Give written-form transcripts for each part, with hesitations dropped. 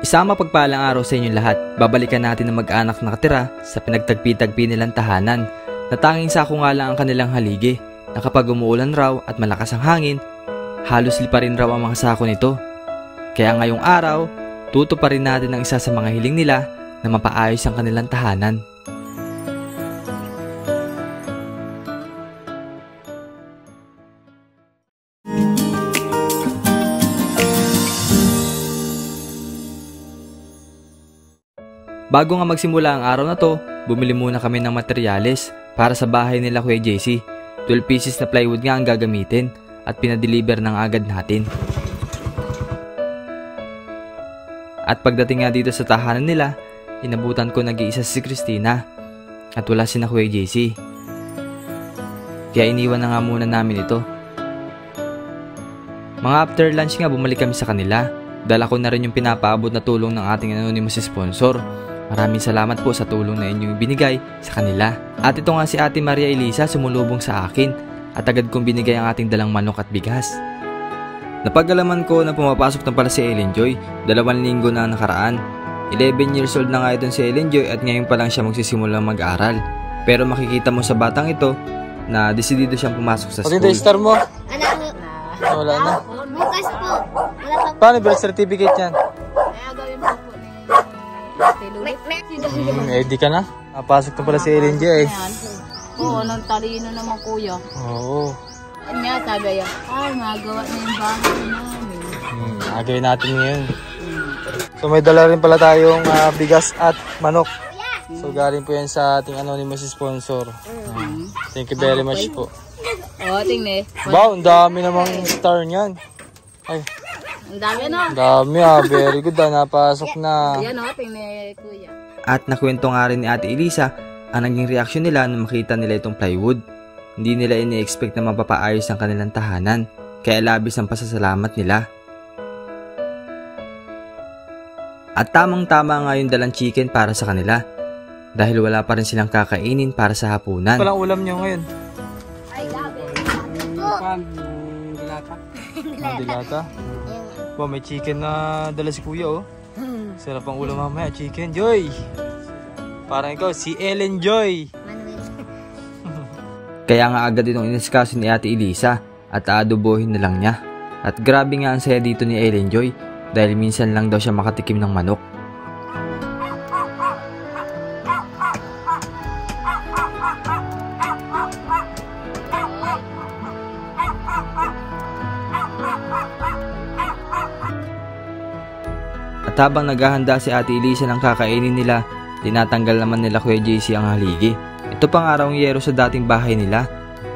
Isang mapagpalang araw sa inyong lahat. Babalikan natin ang mag-anak na nakatira sa pinagtagpi-tagpi nilang tahanan na tanging sako nga lang ang kanilang haligi na kapag umuulan raw at malakas ang hangin, halos lipa rin raw ang mga sako nito. Kaya ngayong araw, tutuparin natin ang isa sa mga hiling nila na mapaayos ang kanilang tahanan. Bago nga magsimula ang araw na to, bumili muna kami ng materyales para sa bahay nila Kuya JC. 12 pieces na plywood nga ang gagamitin at pinadeliver ng agad natin. At pagdating nga dito sa tahanan nila, inabutan ko nag-iisa si Christina at wala si na Kuya JC. Kaya iniwan na nga muna namin ito. Mga after lunch nga bumalik kami sa kanila. Dala ko na rin yung pinapaabot na tulong ng ating anonymous sponsor. Maraming salamat po sa tulong na inyong binigay sa kanila. At ito nga si Ate Maria Elisa sumulubong sa akin at agad kong binigay ang ating dalang manok at bigas. Napag-alaman ko na pumapasok na pala si Ellen Joy, 2 linggo na nakaraan. 11 years old na nga ito si Ellen Joy at ngayon pa lang siya magsisimula mag-aral. Pero makikita mo sa batang ito na desidido siyang pumasok sa school. Pati star mo? Wala na. Bukas po. Paano birth certificate yan? Kaya gawin po po Ready ka na? Napasok na pala si Ellen Joy. Oo, nang talino naman kuya. Oo. Kanya tagaya. Magawa na yung bahay namin. Agawin natin ngayon. So may dala rin pala tayong bigas at manok. So galing po yan sa ating anonymous sponsor. Thank you very much po. Oo, tingnan. Wow, ang dami namang star niyan. Ay, Ang dami no? ang dami very good napasok na. Yan o, tingnan kuya. At nakwento nga rin ni Ate Elisa ang naging reaksyon nila nung makita nila itong plywood. Hindi nila ini-expect na mapapaayos ang kanilang tahanan, kaya labis ang pasasalamat nila. At tamang-tama nga yung dalang chicken para sa kanila, dahil wala pa rin silang kakainin para sa hapunan. Walang ulam nyo ngayon. Ay, gabi. Dilata. Dilata? Wow, may chicken na dala si kuya oh. Sarap ang ulam mamaya, chicken Joy. Parang ikaw, si Ellen Joy. Kaya nga agad itong iniskaso ni Ate Elisa at aadobohin na lang niya. At grabe nga ang saya dito ni Ellen Joy dahil minsan lang daw siya makatikim ng manok. At habang naghahanda si Ate Elisa ng kakainin nila, tinatanggal naman nila Kuya JC ang haligi. Ito pang araw ng yero sa dating bahay nila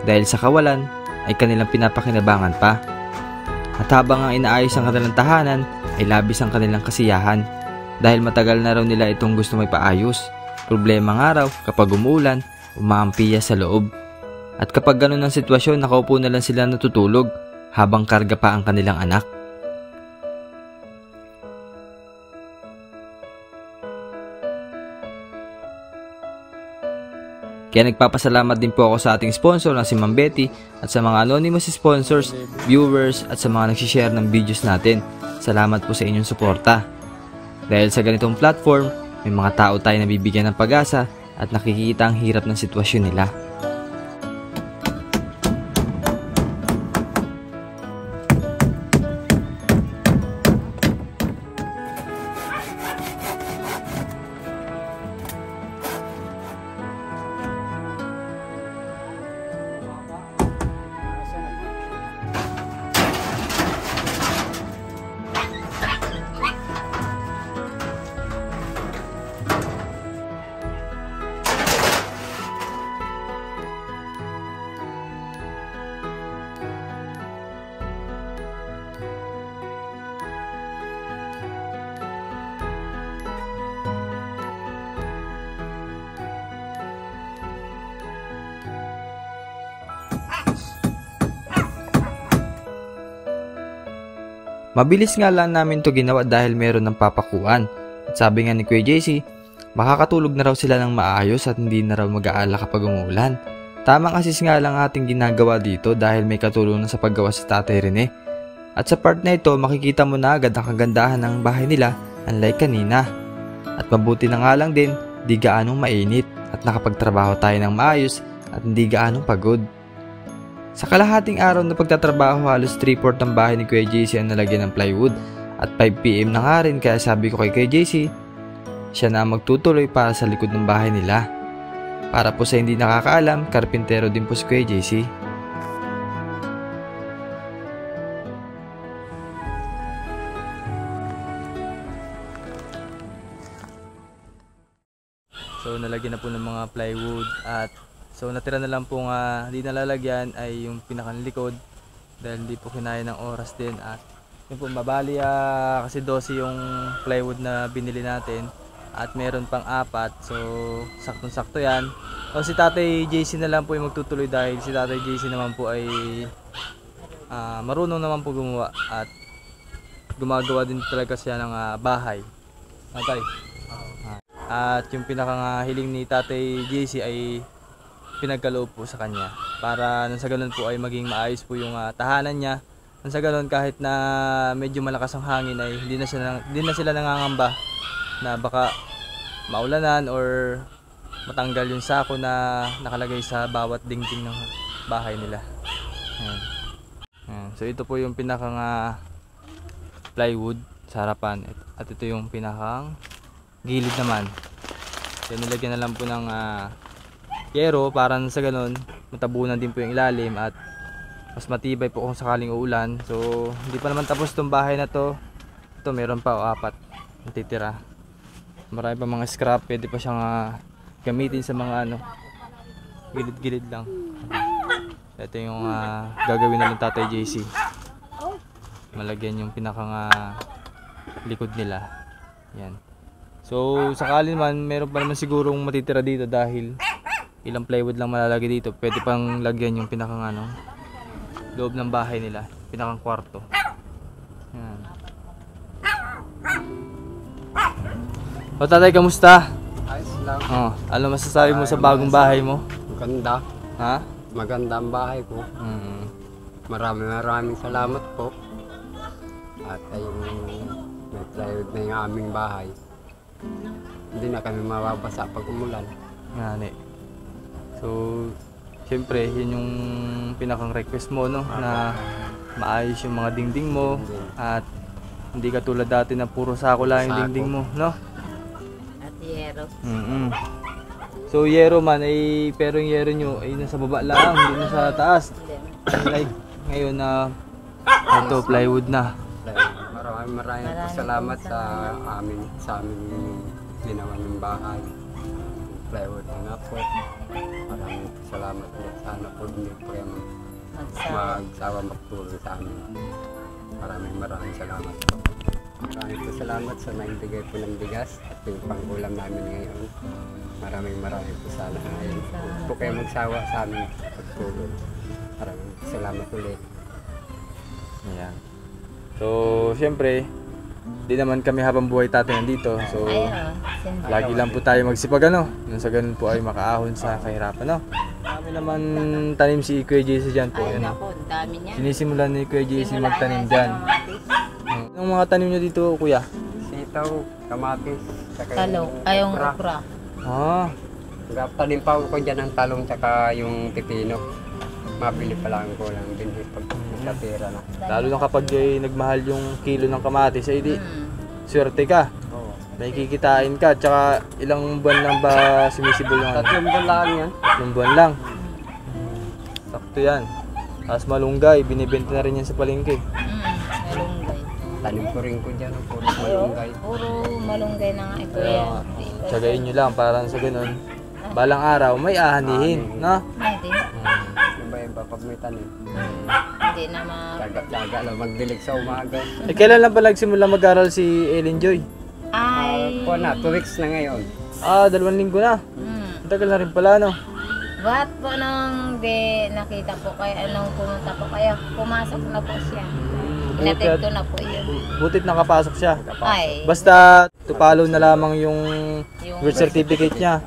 dahil sa kawalan ay kanilang pinapakinabangan pa. At habang ang inaayos ang kanilang tahanan ay labis ang kanilang kasiyahan dahil matagal na raw nila itong gusto may paayos. Problema nga raw kapag umuulan, umaampiya sa loob. At kapag ganun ang sitwasyon, nakaupo na lang sila natutulog habang karga pa ang kanilang anak. Kaya nagpapasalamat din po ako sa ating sponsor na si Ma'am Betty at sa mga anonymous sponsors, viewers at sa mga nagsishare ng videos natin. Salamat po sa inyong suporta. Dahil sa ganitong platform, may mga tao tayo na bibigyan ng pag-asa at nakikita ang hirap ng sitwasyon nila. Mabilis nga lang namin to ginawa dahil meron ng papakuan. At sabi nga ni Kuya JC, makakatulog na raw sila ng maayos at hindi na raw mag-aala kapag umuulan. Tamang assist nga lang ating ginagawa dito dahil may katulong na sa paggawa sa Tatay Rene. At sa part na ito, makikita mo na agad ang kagandahan ng bahay nila unlike kanina. At mabuti na nga lang din, di gaanong mainit at nakapagtrabaho tayo ng maayos at hindi gaanong pagod. Sa kalahating araw na pagtatrabaho, halos 3/4 ng bahay ni Kuya JC ang nalagyan ng plywood at 5 PM na nga rin, kaya sabi ko kay Kuya JC, siya na magtutuloy para sa likod ng bahay nila. Para po sa hindi nakakaalam, karpintero din po si Kuya JC. So nalagyan na po ng mga plywood at so natira na lang po nga hindi nalalagyan ay yung pinakalikod dahil hindi po kinaya ng oras din. At yun po, mabali kasi 12 yung plywood na binili natin at meron pang 4, so saktong-sakto yan. So si Tatay JC na lang po yung magtutuloy dahil si Tatay JC naman po ay marunong naman po gumawa at gumagawa din talaga siya ng bahay. Tatay. At yung pinakahiling ni Tatay JC ay pinagkaloob po sa kanya para nang sa ganun po ay maging maayos po yung tahanan niya. Nang sa ganun kahit na medyo malakas ang hangin ay hindi na sila nangangamba na baka maulanan or matanggal yung sako na nakalagay sa bawat dingding ng bahay nila. Ayan. Ayan. So ito po yung pinakang plywood sa harapan at ito yung pinakang gilid naman. So nilagyan na lang po ng yero para sa ganun matabunan din po yung ilalim at mas matibay po kung sakaling uulan. So hindi pa naman tapos itong bahay na to. Ito meron pa 4 natitira. Marami pa mga scrap, pwede pa siyang gamitin sa mga gilid-gilid lang. Ito yung gagawin na ng Tatay JC. Malagyan yung pinakang likod nila. Yan. So sakali naman meron pa naman sigurong matitira dito dahil ilang plywood lang malalagay dito. Pwede pang lagyan yung pinakang loob ng bahay nila, pinakang kwarto. Yan. O Tatay, kamusta? Ayos lang. Ano masasabi mo sa bagong bahay mo? Maganda. Ha? Maganda ang bahay ko. Maraming salamat po. At ayun, may plywood na yung aming bahay. Hindi na kami mababasa pag umulan. Ngani. So, siyempre, yun yung pinakang request mo, no? Na maayos yung mga dingding mo at hindi ka tulad dati na puro sako lang yung dingding mo, no? At yero. So, yero man ay, pero yung yero nyo ay nasa baba lang, hindi na sa taas. Like, ngayon na ito, plywood na. Maraming po salamat sa amin ginawa ng bahay. Plywood na po. Maraming salamat po. Sana po hindi po kayo magsawa magtulong sa amin. Maraming salamat po. Maraming po salamat sa nagbigay po ng bigas at yung pang-ulam namin ngayon. Maraming po sana. Huwag po kayo magsawa sa amin pagtulong. Maraming salamat ulit. Ayan. So, siyempre, di naman kami habang buhay Tatay nandito. So, lagi lang po tayo magsipag nung sa ganun po ay makaahon sa kahirapan, no? Kami naman tanim si Kuya JC dyan po. Ay, naku, dami niya. Sinisimulan ni Kuya JC magtanim dyan. Anong mga tanim nyo dito, Kuya? Sitaw, kamatis, saka Talong, yung okra. Tanim pa ako dyan ng talong saka yung pipino. Mabili pa lang ko lang din pag natira na. Lalo na kapag nagmahal yung kilo ng kamatis, ay di, swerte ka. Oo. May kikitain ka, tsaka ilang buwan lang ba sumisibol yung 3 buwan lang yan. 3 buwan lang. Sakto yan. Tapos malunggay, binibenta na rin yan sa palengke. Malunggay. Tanim ko rin ko dyan, puro malunggay. Puro malunggay na nga ito yan. Tsagayin nyo lang para sa ganun. Balang araw, may ahanihin, no? Hindi. Iba pag may tanim. Hindi na Tsaga lang magdilig sa umaga. Kailan lang ba nagsimula mag-aral si Ellen Joy? Ay. Po na, 2 weeks na ngayon. 2 linggo na. Tagal na rin pala, no? Ba't po nung nakita po kayo, anong pumunta po kayo, pumasok na po siya. Inatid ko na po yun. Butit nakapasok siya. Ay. Basta, tupalo na lamang yung birth certificate niya.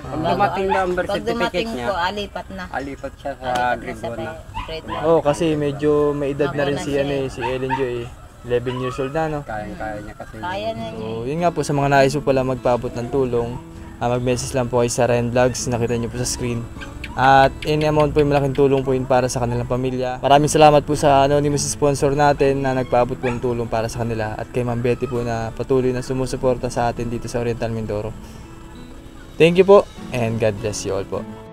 Pag dumating na ang birth Pag dumating certificate niya, po, alipat na. alipat siya sa grade 1 na. Grade 1. Oh, kasi medyo may edad na rin si Ellen Joy. 11 years old na, no? Kayang-kaya niya kasi. Kaya na niya. So, yun nga po, sa mga nais po pala magpaabot ng tulong, mag-message lang po kayo sa Ren Vlogs, nakita nyo po sa screen. At any amount po yung malaking tulong po yun para sa kanilang pamilya. Maraming salamat po sa anonymous sponsor natin na nagpaabot po ng tulong para sa kanila. At kay Ma'am Betty po na patuloy na sumusuporta sa atin dito sa Oriental Mindoro. Thank you po and God bless you all po.